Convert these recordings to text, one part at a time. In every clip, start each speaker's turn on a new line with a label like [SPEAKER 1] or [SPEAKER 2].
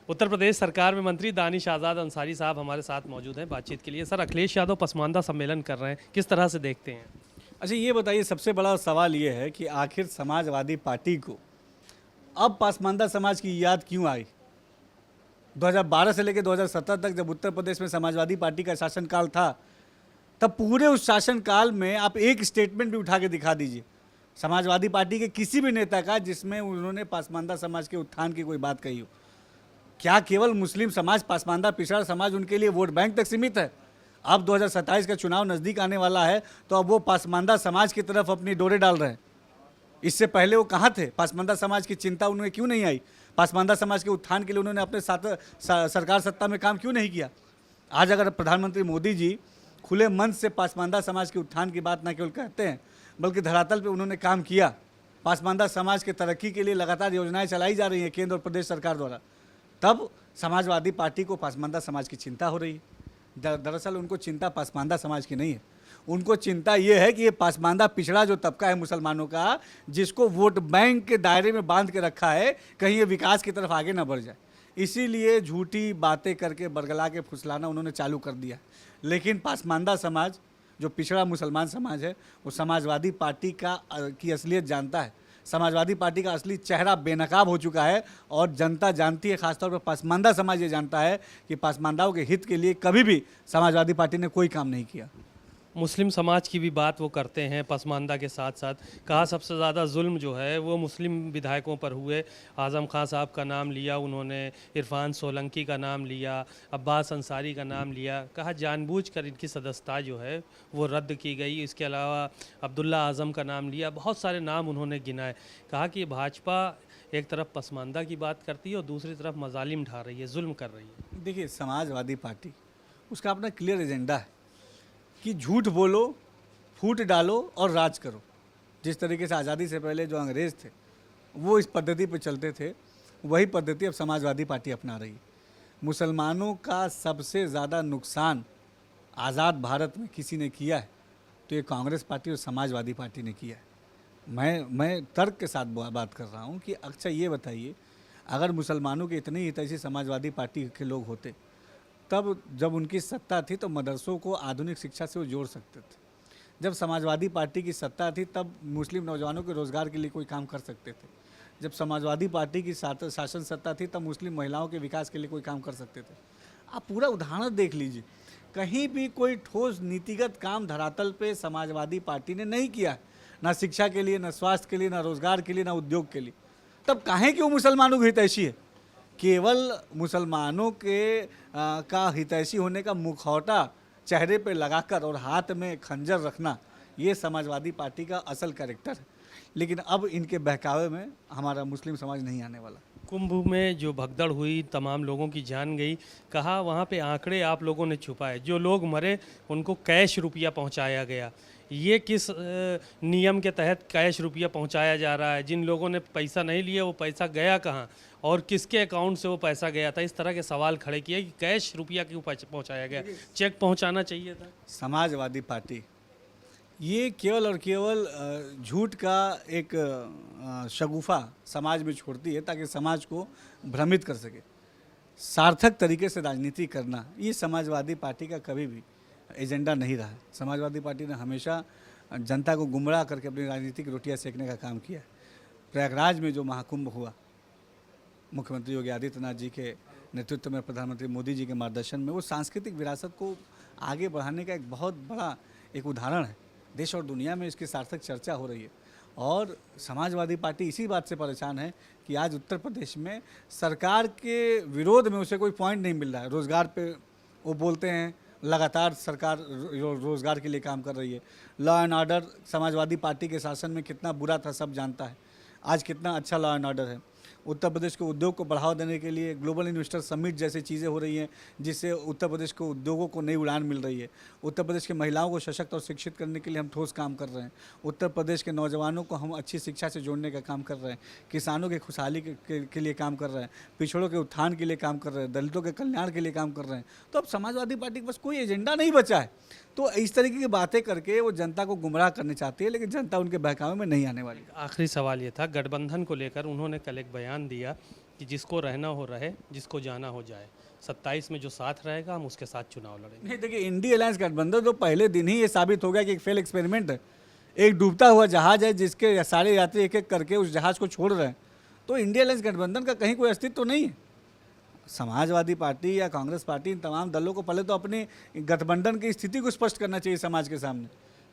[SPEAKER 1] उत्तर प्रदेश सरकार में मंत्री दानिश आज़ाद अंसारी साहब हमारे साथ मौजूद हैं बातचीत के लिए। सर, अखिलेश यादव पसमानदा सम्मेलन कर रहे हैं, किस तरह से देखते हैं?
[SPEAKER 2] अच्छा, ये बताइए, सबसे बड़ा सवाल ये है कि आखिर समाजवादी पार्टी को अब पासमानदा समाज की याद क्यों आई? 2012 से लेकर 2017 तक जब उत्तर प्रदेश में समाजवादी पार्टी का शासनकाल था, तब पूरे उस शासनकाल में आप एक स्टेटमेंट भी उठा के दिखा दीजिए समाजवादी पार्टी के किसी भी नेता का जिसमें उन्होंने पासमानदा समाज के उत्थान की कोई बात कही हो। क्या केवल मुस्लिम समाज, पासमानदा पिछड़ा समाज उनके लिए वोट बैंक तक सीमित है? अब 2027 का चुनाव नज़दीक आने वाला है तो अब वो पासमानदा समाज की तरफ अपनी डोरे डाल रहे हैं। इससे पहले वो कहाँ थे? पासमानदा समाज की चिंता उन्हें क्यों नहीं आई? पासमानदा समाज के उत्थान के लिए उन्होंने अपने साथ सरकार सत्ता में काम क्यों नहीं किया? आज अगर प्रधानमंत्री मोदी जी खुले मन से पासमानदा समाज के उत्थान की बात न केवल कहते हैं बल्कि धरातल पे उन्होंने काम किया, पासमानदा समाज के तरक्की के लिए लगातार योजनाएं चलाई जा रही हैं केंद्र और प्रदेश सरकार द्वारा, तब समाजवादी पार्टी को पासमानदा समाज की चिंता हो रही है। दरअसल उनको चिंता पासमानदा समाज की नहीं है, उनको चिंता ये है कि ये पासमानदा पिछड़ा जो तबका है मुसलमानों का, जिसको वोट बैंक के दायरे में बांध के रखा है, कहीं ये विकास की तरफ आगे ना बढ़ जाए। इसीलिए झूठी बातें करके बरगला के फुसलाना उन्होंने चालू कर दिया। लेकिन पासमानदा समाज जो पिछड़ा मुसलमान समाज है, वो समाजवादी पार्टी की असलियत जानता है। समाजवादी पार्टी का असली चेहरा बेनकाब हो चुका है और जनता जानती है, खासतौर पर पासमानदा समाज ये जानता है कि पासमानदाओं के हित के लिए कभी भी समाजवादी पार्टी ने कोई काम नहीं किया।
[SPEAKER 1] मुस्लिम समाज की भी बात वो करते हैं पसमानदा के साथ साथ। कहा सबसे ज़्यादा जुल्म जो है वो मुस्लिम विधायकों पर हुए। आज़म खान साहब का नाम लिया उन्होंने, इरफान सोलंकी का नाम लिया, अब्बास अंसारी का नाम लिया। कहा जानबूझकर इनकी सदस्यता जो है वो रद्द की गई। इसके अलावा अब्दुल्ला आज़म का नाम लिया, बहुत सारे नाम उन्होंने गिनाए। कहा कि भाजपा एक तरफ पसमानदा की बात करती है और दूसरी तरफ मजालिम ढा रही है, जुल्म कर रही है।
[SPEAKER 2] देखिए, समाजवादी पार्टी उसका अपना क्लियर एजेंडा है कि झूठ बोलो, फूट डालो और राज करो। जिस तरीके से आज़ादी से पहले जो अंग्रेज़ थे वो इस पद्धति पर चलते थे, वही पद्धति अब समाजवादी पार्टी अपना रही है। मुसलमानों का सबसे ज़्यादा नुकसान आज़ाद भारत में किसी ने किया है तो ये कांग्रेस पार्टी और समाजवादी पार्टी ने किया है। मैं तर्क के साथ बात कर रहा हूँ कि अच्छा ये बताइए, अगर मुसलमानों के इतने हितैषी समाजवादी पार्टी के लोग होते, तब जब उनकी सत्ता थी तो मदरसों को आधुनिक शिक्षा से वो जोड़ सकते थे। जब समाजवादी पार्टी की सत्ता थी तब मुस्लिम नौजवानों के रोज़गार के लिए कोई काम कर सकते थे। जब समाजवादी पार्टी की शासन सत्ता थी तब मुस्लिम महिलाओं के विकास के लिए कोई काम कर सकते थे। आप पूरा उदाहरण देख लीजिए, कहीं भी कोई ठोस नीतिगत काम धरातल पे समाजवादी पार्टी ने नहीं किया, ना शिक्षा के लिए, ना स्वास्थ्य के लिए, ना रोज़गार के लिए, ना उद्योग के लिए। तब काहे कि वो मुसलमानों की हितैषी है। केवल मुसलमानों का हितैषी होने का मुखौटा चेहरे पे लगाकर और हाथ में खंजर रखना, ये समाजवादी पार्टी का असल कैरेक्टर है। लेकिन अब इनके बहकावे में हमारा मुस्लिम समाज नहीं आने वाला।
[SPEAKER 1] कुंभ में जो भगदड़ हुई, तमाम लोगों की जान गई। कहा वहाँ पे आंकड़े आप लोगों ने छुपाए, जो लोग मरे उनको कैश रुपया पहुँचाया गया। ये किस नियम के तहत कैश रुपया पहुँचाया जा रहा है? जिन लोगों ने पैसा नहीं लिया वो पैसा गया कहाँ और किसके अकाउंट से वो पैसा गया था? इस तरह के सवाल खड़े किए कि कैश रुपया क्यों पहुँचाया गया, चेक पहुँचाना चाहिए था।
[SPEAKER 2] समाजवादी पार्टी ये केवल और केवल झूठ का एक शगुफा समाज में छोड़ती है ताकि समाज को भ्रमित कर सके। सार्थक तरीके से राजनीति करना ये समाजवादी पार्टी का कभी भी एजेंडा नहीं रहा है। समाजवादी पार्टी ने हमेशा जनता को गुमराह करके अपनी राजनीतिक रोटियां सेकने का काम किया है। प्रयागराज में जो महाकुंभ हुआ, मुख्यमंत्री योगी आदित्यनाथ जी के नेतृत्व में, प्रधानमंत्री मोदी जी के मार्गदर्शन में, वो सांस्कृतिक विरासत को आगे बढ़ाने का एक बहुत बड़ा एक उदाहरण है। देश और दुनिया में इसकी सार्थक चर्चा हो रही है और समाजवादी पार्टी इसी बात से परेशान है कि आज उत्तर प्रदेश में सरकार के विरोध में उसे कोई पॉइंट नहीं मिल रहा है। रोज़गार पे वो बोलते हैं लगातार सरकार रोज़गार के लिए काम कर रही है। Law and order Samajwadi party के शासन में कितना बुरा था सब जानता है, आज कितना अच्छा लॉ एंड ऑर्डर है। उत्तर प्रदेश के उद्योग को बढ़ावा देने के लिए ग्लोबल इन्वेस्टर समिट जैसी चीज़ें हो रही हैं जिससे उत्तर प्रदेश के उद्योगों को नई उड़ान मिल रही है। उत्तर प्रदेश की महिलाओं को सशक्त और शिक्षित करने के लिए हम ठोस काम कर रहे हैं। उत्तर प्रदेश के नौजवानों को हम अच्छी शिक्षा से जोड़ने का काम कर रहे हैं। किसानों की खुशहाली के लिए काम कर रहे हैं, पिछड़ों के उत्थान के लिए काम कर रहे हैं, दलितों के कल्याण के लिए काम कर रहे हैं। तो अब समाजवादी पार्टी के पास कोई एजेंडा नहीं बचा है। तो इस तरीके की बातें करके वो जनता को गुमराह करना चाहती है, लेकिन जनता उनके बहकावे में नहीं आने वाली।
[SPEAKER 1] आखिरी सवाल ये था, गठबंधन को लेकर उन्होंने कल एक बयान दिया कि जिसको रहना हो रहे, जिसको जाना हो जाए। 27 में जो साथ रहेगा हम उसके साथ चुनाव लड़ेंगे।
[SPEAKER 2] नहीं देखिए, इंडी अलायंस गठबंधन तो पहले दिन ही ये साबित हो गया कि एक फेल एक्सपेरिमेंट है। एक डूबता हुआ जहाज है जिसके सारे यात्री एक एक करके उस जहाज को छोड़ रहे हैं। तो इंडिया अलायंस गठबंधन का कहीं कोई अस्तित्व तो नहीं है। समाजवादी पार्टी या कांग्रेस पार्टी, इन तमाम दलों को पहले तो अपनी गठबंधन की स्थिति को स्पष्ट करना चाहिए समाज के सामने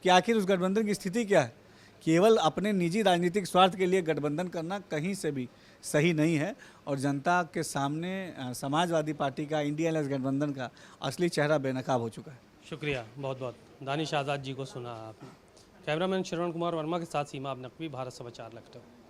[SPEAKER 2] कि आखिर उस गठबंधन की स्थिति क्या है। केवल अपने निजी राजनीतिक स्वार्थ के लिए गठबंधन करना कहीं से भी सही नहीं है। और जनता के सामने समाजवादी पार्टी का, इंडिया अलायंस गठबंधन का असली चेहरा बेनकाब हो चुका है।
[SPEAKER 1] शुक्रिया बहुत बहुत। दानिश आज़ाद जी को सुना आपने। कैमरामैन श्रवण कुमार वर्मा के साथ सीमा अब नकवी, भारत समाचार, लखनऊ।